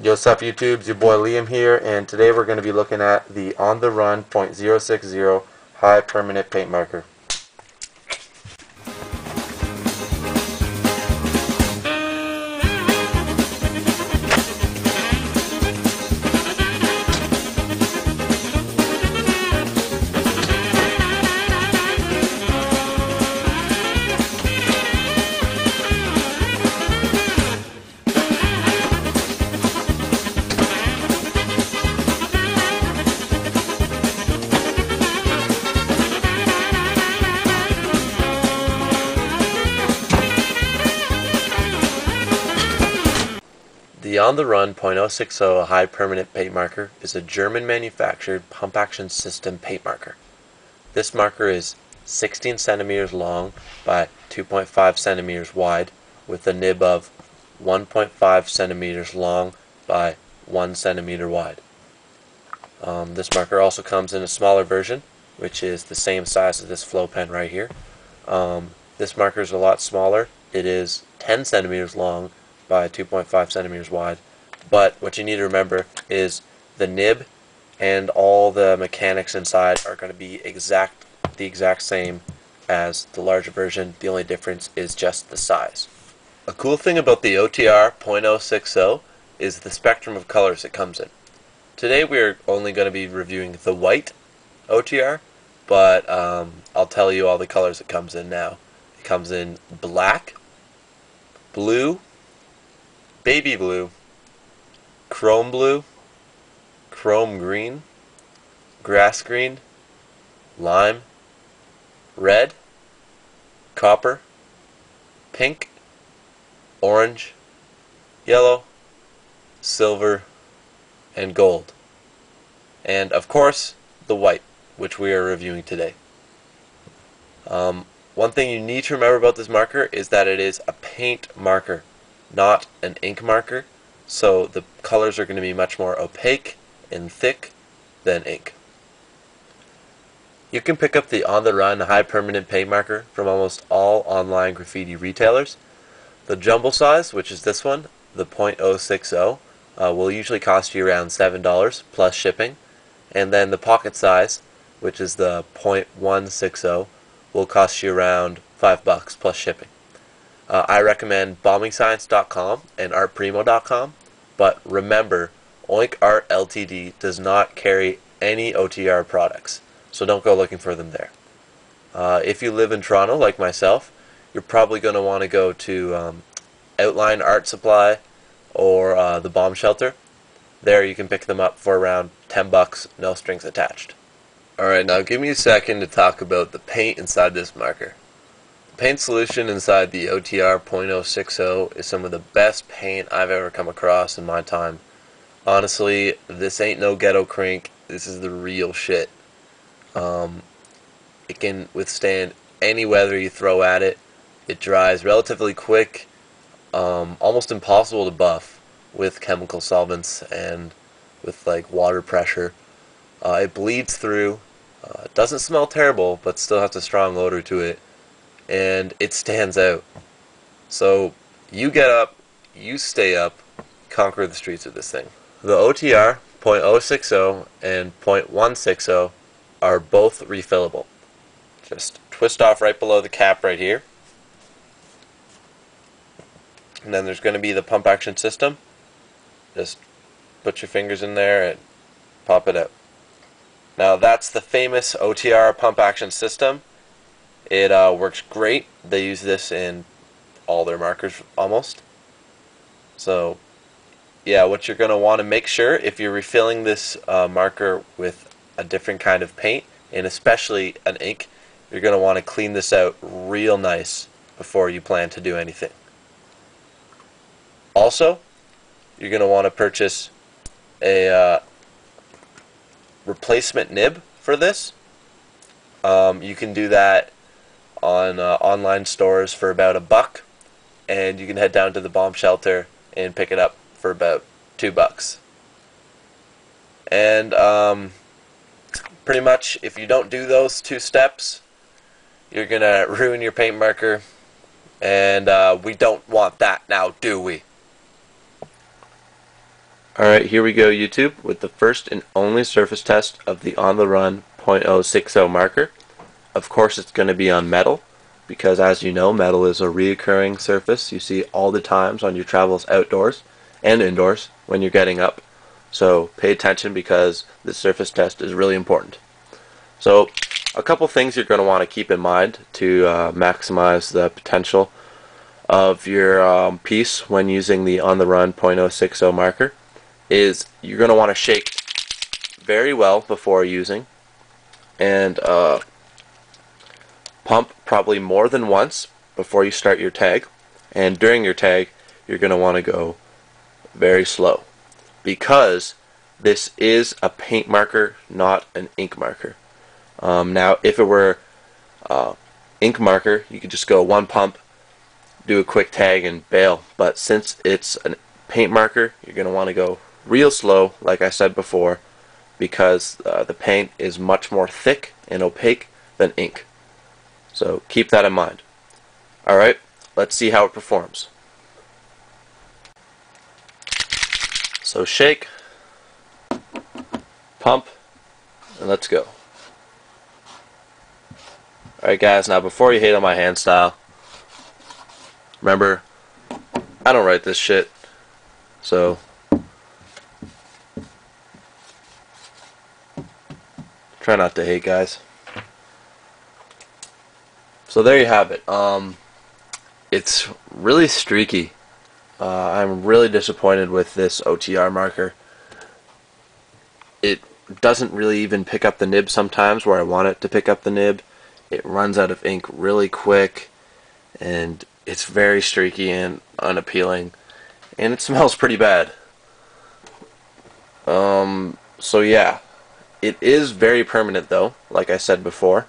Yo, what's up YouTube? It's your boy Liam here, and today we're going to be looking at the On The Run .060 High Permanent Paint Marker. The On The Run .060 High Permanent Paint Marker is a German-manufactured pump-action system paint marker. This marker is 16 centimeters long by 2.5 centimeters wide, with a nib of 1.5 centimeters long by 1 centimeter wide. This marker also comes in a smaller version, which is the same size as this flow pen right here. This marker is a lot smaller. It is 10 centimeters long by 2.5 centimeters wide, but what you need to remember is the nib and all the mechanics inside are going to be the exact same as the larger version. The only difference is just the size. A cool thing about the OTR .060 is the spectrum of colors it comes in. Today we are only going to be reviewing the white OTR, but I'll tell you all the colors it comes in now. It comes in black, blue, baby blue, chrome green, grass green, lime, red, copper, pink, orange, yellow, silver, and gold. And of course, the white, which we are reviewing today. One thing you need to remember about this marker is that it is a paint marker, not an ink marker, so the colors are going to be much more opaque and thick than ink. You can pick up the On The Run High Permanent Paint Marker from almost all online graffiti retailers. The jumbo size, which is this one, the .060, will usually cost you around $7 plus shipping, and then the pocket size, which is the .160, will cost you around $5 plus shipping. I recommend bombingscience.com and artprimo.com, but remember, Oink Art Ltd does not carry any OTR products, so don't go looking for them there. If you live in Toronto, like myself, you're probably going to want to go to Outline Art Supply or the Bomb Shelter. There you can pick them up for around $10, no strings attached. Alright, now give me a second to talk about the paint inside this marker. Paint solution inside the OTR .060 is some of the best paint I've ever come across in my time. Honestly, this ain't no ghetto crink. This is the real shit. It can withstand any weather you throw at it. It dries relatively quick, almost impossible to buff with chemical solvents and with like water pressure. It bleeds through. It doesn't smell terrible, but still has a strong odor to it. And it stands out. So you get up, you stay up, conquer the streets of this thing. The OTR .060 and .160 are both refillable. Just twist off right below the cap right here. And then there's going to be the pump action system. Just put your fingers in there and pop it out. Now that's the famous OTR pump action system. It works great. They use this in all their markers almost. So yeah, what you're going to want to make sure if you're refilling this marker with a different kind of paint, and especially an ink, you're going to want to clean this out real nice before you plan to do anything. Also, you're going to want to purchase a replacement nib for this. You can do that on online stores for about $1, and you can head down to the Bomb Shelter and pick it up for about $2. And pretty much, if you don't do those two steps, you're gonna ruin your paint marker, and we don't want that now, do we? Alright, here we go, YouTube, with the first and only surface test of the On The Run .060 marker. Of course it's going to be on metal, because as you know, metal is a reoccurring surface you see all the times on your travels outdoors and indoors when you're getting up. So pay attention because this surface test is really important. So a couple things you're going to want to keep in mind to maximize the potential of your piece when using the On The Run .060 marker is you're going to want to shake very well before using, and pump probably more than once before you start your tag, and during your tag you're going to want to go very slow because this is a paint marker, not an ink marker. Now if it were ink marker, you could just go one pump, do a quick tag and bail, but since it's a paint marker, you're going to want to go real slow, like I said before, because the paint is much more thick and opaque than ink. So keep that in mind. Alright, let's see how it performs. So shake, pump, and let's go. Alright guys, now before you hate on my hand style, remember, I don't write this shit, so try not to hate, guys. So there you have it. It's really streaky. I'm really disappointed with this OTR marker. It doesn't really even pick up the nib sometimes where I want it to pick up the nib. It runs out of ink really quick, and it's very streaky and unappealing, and it smells pretty bad. So yeah. It is very permanent though, like I said before,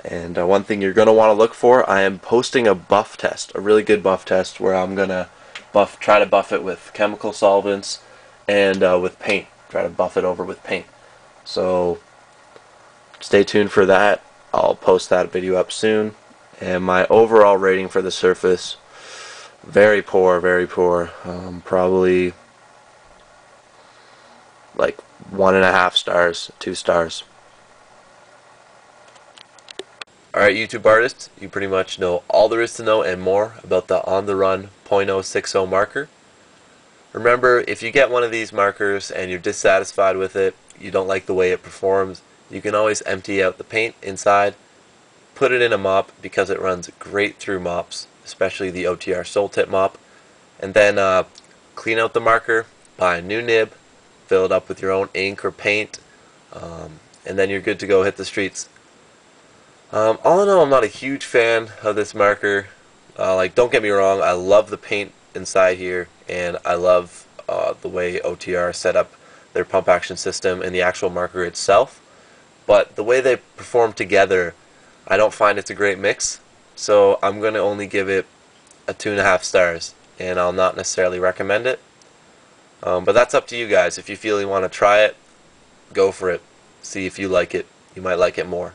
and one thing you're going to want to look for, I am posting a buff test, a really good buff test where I'm going to try to buff it with chemical solvents and with paint, try to buff it over with paint. So stay tuned for that. I'll post that video up soon. And my overall rating for the surface, very poor, very poor. Probably like 1.5 stars, 2 stars. Alright, YouTube artists, you pretty much know all there is to know and more about the On The Run .060 marker. Remember, if you get one of these markers and you're dissatisfied with it, you don't like the way it performs, you can always empty out the paint inside, put it in a mop because it runs great through mops, especially the OTR Soul Tip mop, and then clean out the marker, buy a new nib, fill it up with your own ink or paint, and then you're good to go hit the streets. All in all, I'm not a huge fan of this marker. Like, don't get me wrong, I love the paint inside here, and I love the way OTR set up their pump action system and the actual marker itself, but the way they perform together, I don't find it's a great mix, so I'm going to only give it a 2.5 stars, and I'll not necessarily recommend it. But that's up to you guys. If you feel you want to try it, go for it. See if you like it. You might like it more.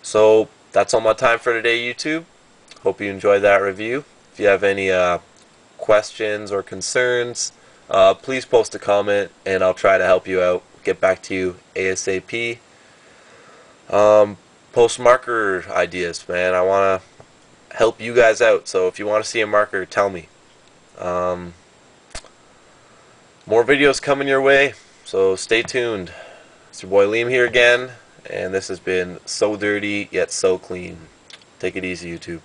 So that's all my time for today, YouTube. Hope you enjoyed that review. If you have any questions or concerns, please post a comment and I'll try to help you out. Get back to you ASAP. Post marker ideas, man. I want to help you guys out. So if you want to see a marker, tell me. More videos coming your way, so stay tuned. It's your boy Liam here again, and this has been so dirty yet so clean. Take it easy, YouTube.